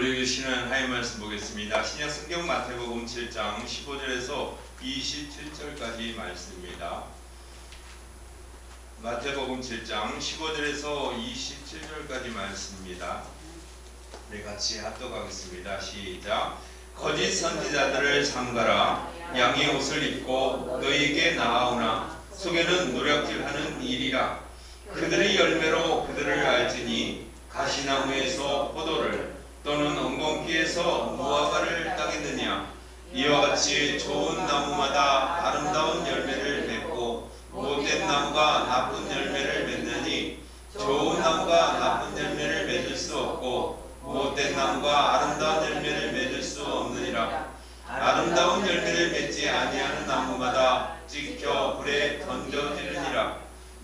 우리 주시는 하나님 말씀 보겠습니다. 신약 성경 마태복음 7장 15절에서 27절까지 말씀입니다. 마태복음 7장 15절에서 27절까지 말씀입니다. 우리 같이 합독하겠습니다. 시작. 거짓 선지자들을 삼가라. 양의 옷을 입고 너희에게 나아오나 속에는 노략질하는 일이라. 그들의 열매로 그들을 알지니 가시나무에서 포도를 또는 엉겅퀴에서 무화과를 따겠느냐. 이와 같이 좋은 나무마다 아름다운 열매를 맺고 못된 나무가 나쁜 열매를 맺느니 좋은 나무가 나쁜 열매를 맺을 수 없고 못된 나무가 아름다운 열매를 맺을 수 없느니라. 아름다운 열매를 맺지 아니하는 나무마다 찍혀 불에 던져지느니라.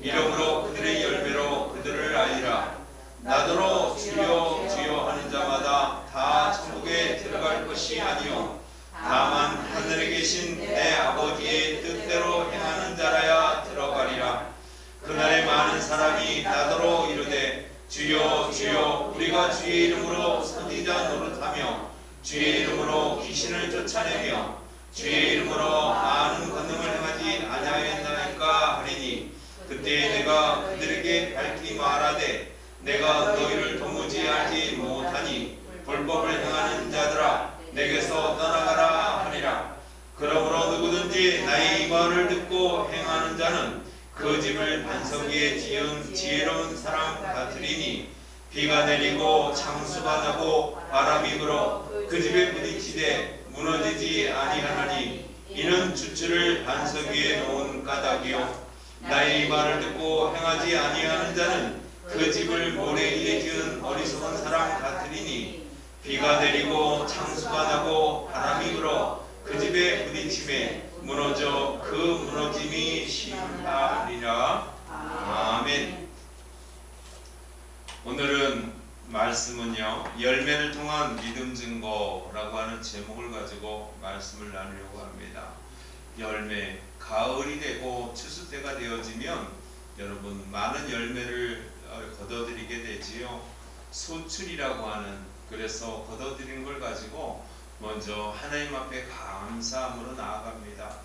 이러므로 그들의 열매로 그들을 알리라. 나더러 주여 주여 하는 자마다 다 천국에 들어갈 것이 아니요 다만 하늘에 계신 내 아버지의 뜻대로 행하는 자라야 들어가리라. 그날에 많은 사람이 나더러 이르되 주여 주여 우리가 주의 이름으로 선지자 노릇하며 주의 이름으로 귀신을 쫓아내며 주의 이름으로 많은 권능을 행하지 아니하였나이까 하리니 그때 내가 그들에게 밝히 말하되 내가 너희를 도무지 알지 못하니 불법을 행하는 자들아 내게서 떠나가라 하리라. 그러므로 누구든지 나의 이 말을 듣고 행하는 자는 그 집을 반석 위에 지은 지혜로운 사람 같으리니 비가 내리고 창수가 나고 바람이 불어 그 집에 부딪히되 무너지지 아니하나니 이는 주추를 반석 위에 놓은 까닭이요 나의 이 말을 듣고 행하지 아니하는 자는 그 집을 모래 위에 지은 어리석은 사람 같으리니 비가 내리고 창수가 나고 바람이 불어 그 집에 부딪힘에 무너져 그 무너짐이 심하리라. 아멘. 오늘은 말씀은요 열매를 통한 믿음 증거라고 하는 제목을 가지고 말씀을 나누려고 합니다. 열매, 가을이 되고 추수 때가 되어지면 여러분 많은 열매를 거둬들이게 되지요. 소출이라고 하는, 그래서 거둬들이는 걸 가지고 먼저 하나님 앞에 감사함으로 나아갑니다.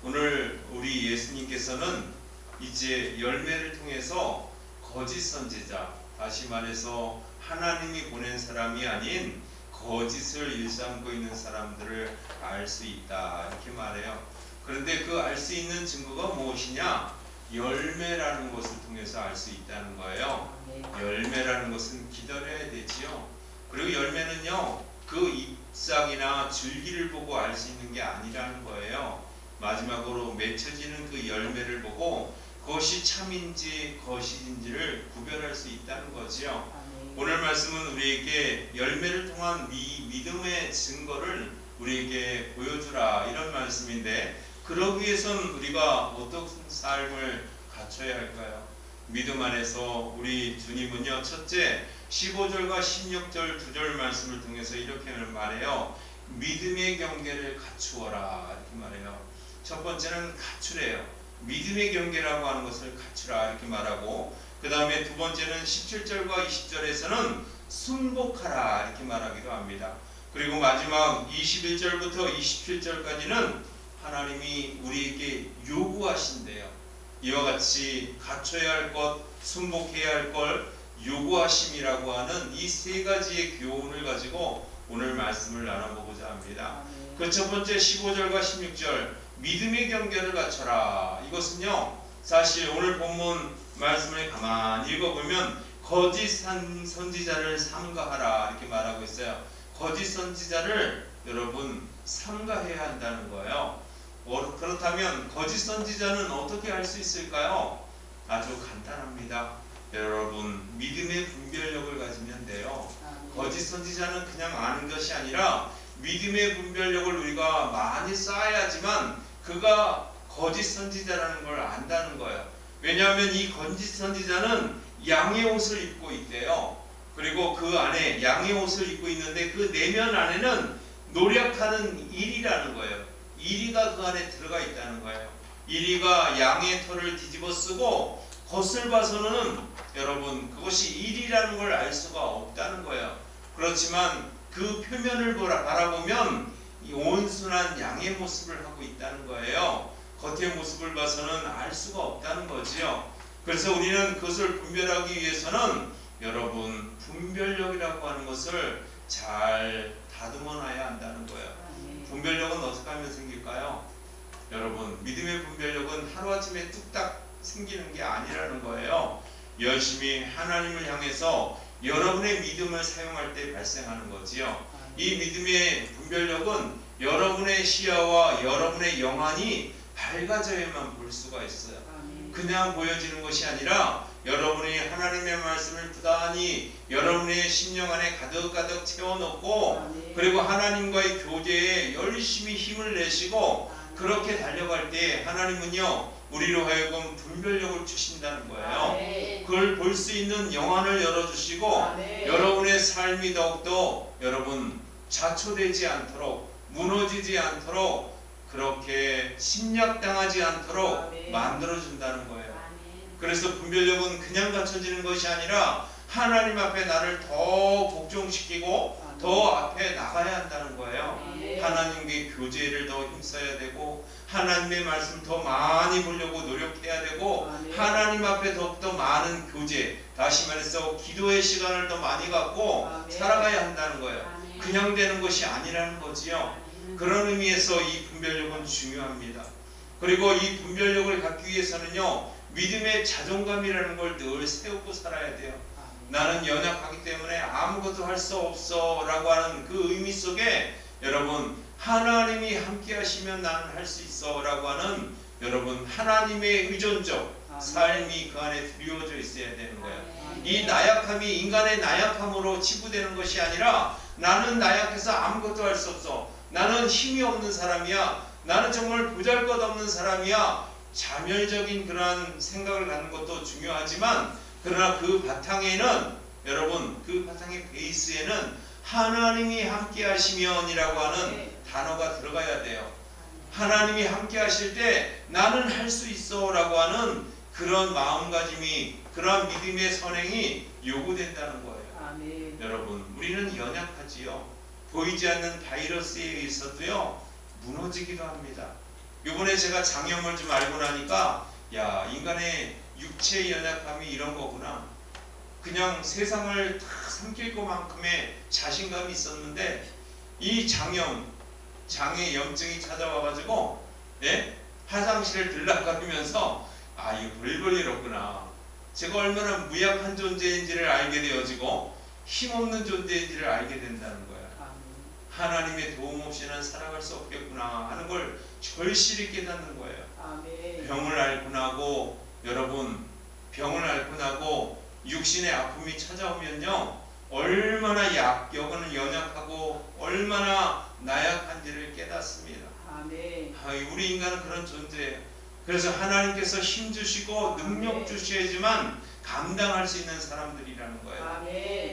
오늘 우리 예수님께서는 이제 열매를 통해서 거짓 선지자, 다시 말해서 하나님이 보낸 사람이 아닌 거짓을 일삼고 있는 사람들을 알 수 있다 이렇게 말해요. 그런데 그 알 수 있는 증거가 무엇이냐? 열매라는 것을 통해서 알 수 있다는 거예요. 열매라는 것은 기다려야 되지요. 그리고 열매는요 그 잎사귀나 줄기를 보고 알 수 있는 게 아니라는 거예요. 마지막으로 맺혀지는 그 열매를 보고 그것이 참인지 거짓인지를 구별할 수 있다는 거지요. 오늘 말씀은 우리에게 열매를 통한 믿음의 증거를 우리에게 보여주라 이런 말씀인데, 그러기 위해서는 우리가 어떤 삶을 갖춰야 할까요? 믿음 안에서 우리 주님은요 첫째 15절과 16절 두 절 말씀을 통해서 이렇게 말해요. 믿음의 경계를 갖추어라 이렇게 말해요. 첫 번째는 갖추래요. 믿음의 경계라고 하는 것을 갖추라 이렇게 말하고, 그 다음에 두 번째는 17절과 20절에서는 순복하라 이렇게 말하기도 합니다. 그리고 마지막 21절부터 27절까지는 하나님이 우리에게 요구하신대요. 이와 같이 갖춰야 할 것, 순복해야 할 걸 요구하심이라고 하는 이 세 가지의 교훈을 가지고 오늘 말씀을 나눠보고자 합니다. 그 첫 번째 15절과 16절 믿음의 경계를 갖춰라. 이것은요 사실 오늘 본문 말씀을 가만히 읽어보면 거짓 선지자를 삼가하라 이렇게 말하고 있어요. 거짓 선지자를 여러분 삼가해야 한다는 거예요. 그렇다면 거짓 선지자는 어떻게 할 수 있을까요? 아주 간단합니다. 여러분 믿음의 분별력을 가지면 돼요. 거짓 선지자는 그냥 아는 것이 아니라 믿음의 분별력을 우리가 많이 쌓아야지만 그가 거짓 선지자라는 걸 안다는 거예요. 왜냐하면 이 거짓 선지자는 양의 옷을 입고 있대요. 그리고 그 안에 양의 옷을 입고 있는데 그 내면 안에는 노력하는 일이라는 거예요. 이리가 그 안에 들어가 있다는 거예요. 이리가 양의 털을 뒤집어 쓰고 겉을 봐서는 여러분 그것이 일이라는 걸 알 수가 없다는 거예요. 그렇지만 그 표면을 바라보면 이 온순한 양의 모습을 하고 있다는 거예요. 겉의 모습을 봐서는 알 수가 없다는 거지요. 그래서 우리는 그것을 분별하기 위해서는 여러분 분별력이라고 하는 것을 잘 다듬어 놔야 한다는 거예요. 분별력은 어떻게 하면 생길까요? 여러분 믿음의 분별력은 하루아침에 뚝딱 생기는 게 아니라는 거예요. 열심히 하나님을 향해서 여러분의 믿음을 사용할 때 발생하는 거지요. 이 믿음의 분별력은 여러분의 시야와 여러분의 영안이 밝아져야만 볼 수가 있어요. 그냥 보여지는 것이 아니라 여러분이 하나님의 말씀을 부단히 여러분의 심령 안에 가득가득 채워놓고 그리고 하나님과의 교제에 열심히 힘을 내시고 그렇게 달려갈 때 하나님은요 우리로 하여금 분별력을 주신다는 거예요. 그걸 볼 수 있는 영안을 열어주시고 여러분의 삶이 더욱더 여러분 자초되지 않도록 무너지지 않도록 그렇게 침략당하지 않도록 만들어준다는 거예요. 그래서 분별력은 그냥 갖춰지는 것이 아니라 하나님 앞에 나를 더 복종시키고 더 앞에 나가야 한다는 거예요. 하나님께 교제를 더 힘써야 되고 하나님의 말씀 더 많이 보려고 노력해야 되고 하나님 앞에 더욱더 많은 교제, 다시 말해서 기도의 시간을 더 많이 갖고 살아가야 한다는 거예요. 그냥 되는 것이 아니라는 거지요. 그런 의미에서 이 분별력은 중요합니다. 그리고 이 분별력을 갖기 위해서는요 믿음의 자존감이라는 걸 늘 세우고 살아야 돼요. 나는 연약하기 때문에 아무것도 할 수 없어 라고 하는 그 의미 속에 여러분 하나님이 함께 하시면 나는 할 수 있어 라고 하는 여러분 하나님의 의존적 삶이 그 안에 드리워져 있어야 되는 거예요. 이 나약함이 인간의 나약함으로 치부되는 것이 아니라 나는 나약해서 아무것도 할 수 없어, 나는 힘이 없는 사람이야, 나는 정말 보잘것없는 사람이야, 자멸적인 그러한 생각을 갖는 것도 중요하지만 그러나 그 바탕에는 여러분 그 바탕의 베이스에는 하나님이 함께 하시면이라고 하는 단어가 들어가야 돼요. 하나님이 함께 하실 때 나는 할 수 있어 라고 하는 그런 마음가짐이 그런 믿음의 선행이 요구된다는 거예요. 여러분 우리는 연약하지요. 보이지 않는 바이러스에 의해서도요 무너지기도 합니다. 이번에 제가 장염을 좀 알고 나니까 야 인간의 육체의 연약함이 이런 거구나. 그냥 세상을 다 삼킬 것만큼의 자신감이 있었는데 이 장의 염증이 찾아와가지고 화장실을 들락거리면서 아 이거 별볼일 없구나. 제가 얼마나 무약한 존재인지를 알게 되어지고 힘없는 존재인지를 알게 된다는 거야. 하나님의 도움 없이는 살아갈 수 없겠구나 하는 걸 절실히 깨닫는 거예요. 병을 앓고 나고 여러분 병을 앓고 나고 육신의 아픔이 찾아오면요 얼마나 여거는 연약하고 얼마나 나약한지를 깨닫습니다. 우리 인간은 그런 존재예요. 그래서 하나님께서 힘 주시고 능력 주셔야지만 감당할 수 있는 사람들이라는 거예요.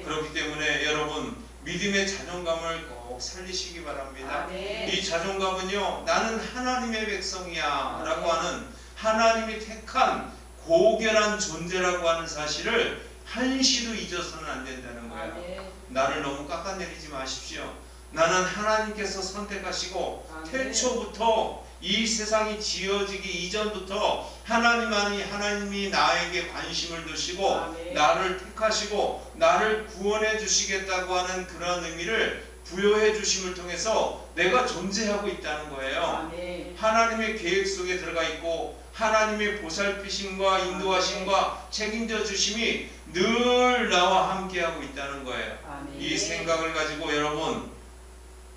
그렇기 때문에 여러분 믿음의 자존감을 꼭 살리시기 바랍니다. 이 자존감은요 나는 하나님의 백성이야 라고 하는 하나님이 택한 고결한 존재라고 하는 사실을 한시도 잊어서는 안 된다는 거예요. 나를 너무 깎아내리지 마십시오. 나는 하나님께서 선택하시고 태초부터 이 세상이 지어지기 이전부터 하나님이 나에게 관심을 두시고 나를 택하시고 나를 구원해 주시겠다고 하는 그런 의미를 부여해 주심을 통해서 내가 존재하고 있다는 거예요. 하나님의 계획 속에 들어가 있고 하나님의 보살피심과 인도하심과 책임져 주심이 늘 나와 함께하고 있다는 거예요. 이 생각을 가지고 여러분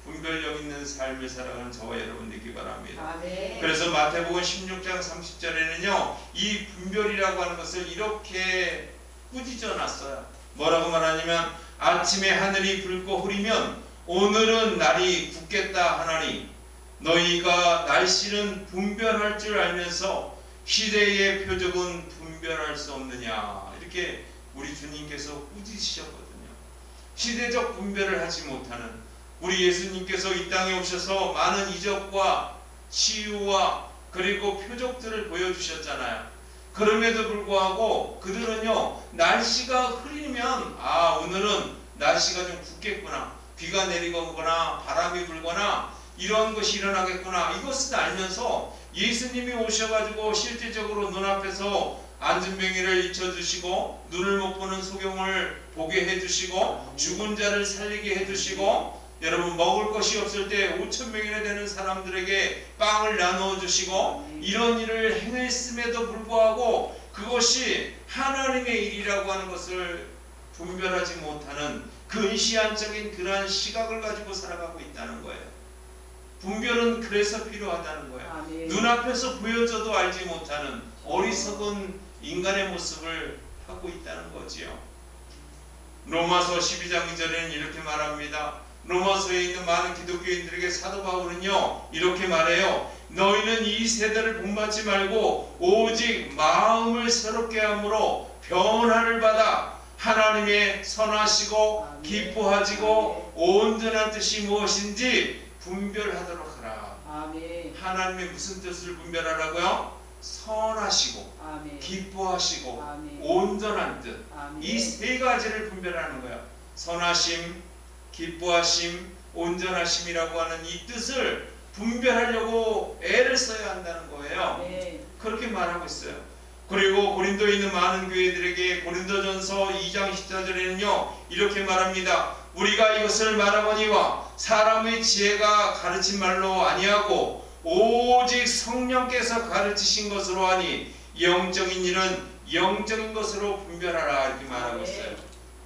분별력 있는 삶을 살아가는 저와 여러분 되기 바랍니다. 그래서 마태복음 16장 30절에는요 이 분별이라고 하는 것을 이렇게 꾸짖어 놨어요. 뭐라고 말하냐면 아침에 하늘이 붉고 흐리면 오늘은 날이 굳겠다 하나니 너희가 날씨는 분별할 줄 알면서 시대의 표적은 분별할 수 없느냐. 이렇게 우리 주님께서 꾸짖으셨거든요. 시대적 분별을 하지 못하는 우리 예수님께서 이 땅에 오셔서 많은 이적과 치유와 그리고 표적들을 보여주셨잖아요. 그럼에도 불구하고 그들은요 날씨가 흐리면 오늘은 날씨가 좀 굳겠구나, 비가 내리거나 바람이 불거나 이런 것이 일어나겠구나, 이것을 알면서 예수님이 오셔가지고 실제적으로 눈앞에서 안전병이를 잊혀주시고 눈을 못 보는 소경을 보게 해주시고 죽은 자를 살리게 해주시고 여러분 먹을 것이 없을 때 5,000명이나 되는 사람들에게 빵을 나누어 주시고 이런 일을 행했음에도 불구하고 그것이 하나님의 일이라고 하는 것을 분별하지 못하는 근시안적인 그러한 시각을 가지고 살아가고 있다는 거예요. 분별은 그래서 필요하다는 거예요. 눈앞에서 보여져도 알지 못하는 어리석은 인간의 모습을 하고 있다는 거지요. 로마서 12장 2절에는 이렇게 말합니다. 로마서에 있는 많은 기독교인들에게 사도 바울은요 이렇게 말해요. 너희는 이 세대를 본받지 말고 오직 마음을 새롭게 함으로 변화를 받아 하나님의 선하시고 기뻐하시고 온전한 뜻이 무엇인지 분별하도록 하라. 아멘. 하나님의 무슨 뜻을 분별하라고요? 선하시고 아멘. 기뻐하시고 아멘. 온전한 뜻, 아멘. 이 세 가지를 분별하는 거예요. 선하심, 기뻐하심, 온전하심이라고 하는 이 뜻을 분별하려고 애를 써야 한다는 거예요. 아멘. 그렇게 말하고 있어요. 그리고 고린도에 있는 많은 교회들에게 고린도전서 2장 14절에는요 이렇게 말합니다. 우리가 이것을 말하거니와 사람의 지혜가 가르친 말로 아니하고 오직 성령께서 가르치신 것으로 하니 영적인 일은 영적인 것으로 분별하라, 이렇게 말하고 있어요.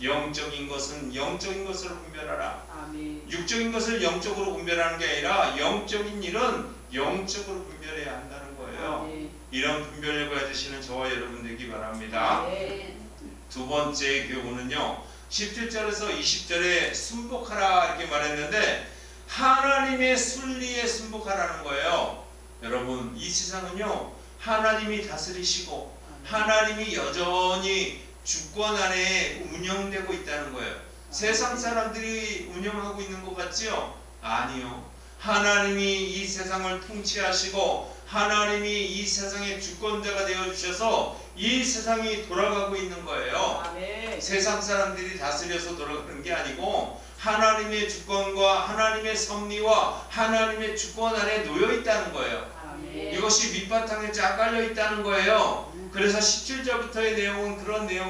영적인 것은 영적인 것으로 분별하라. 아멘. 육적인 것을 영적으로 분별하는 게 아니라 영적인 일은 영적으로 분별해야 한다는 거예요. 아멘. 이런 분별력을 가지시는 저와 여러분 되기 바랍니다. 아멘. 두 번째 교훈은요 17절에서 20절에 순복하라 이렇게 말했는데 하나님의 순리에 순복하라는 거예요. 여러분 이 세상은요 하나님이 다스리시고 하나님이 여전히 주권 안에 운영되고 있다는 거예요. 세상 사람들이 운영하고 있는 것 같지요? 아니요. 하나님이 이 세상을 통치하시고 하나님이 이 세상의 주권자가 되어주셔서 이 세상이 돌아가고 있는 거예요. 아멘. 세상 사람들이 다스려서 돌아가는 게 아니고 하나님의 주권과 하나님의 섭리와 하나님의 주권 안에 놓여 있다는 거예요. 아멘. 이것이 밑바탕에 쫙 깔려 있다는 거예요. 그래서 17절부터의 내용은 그런 내용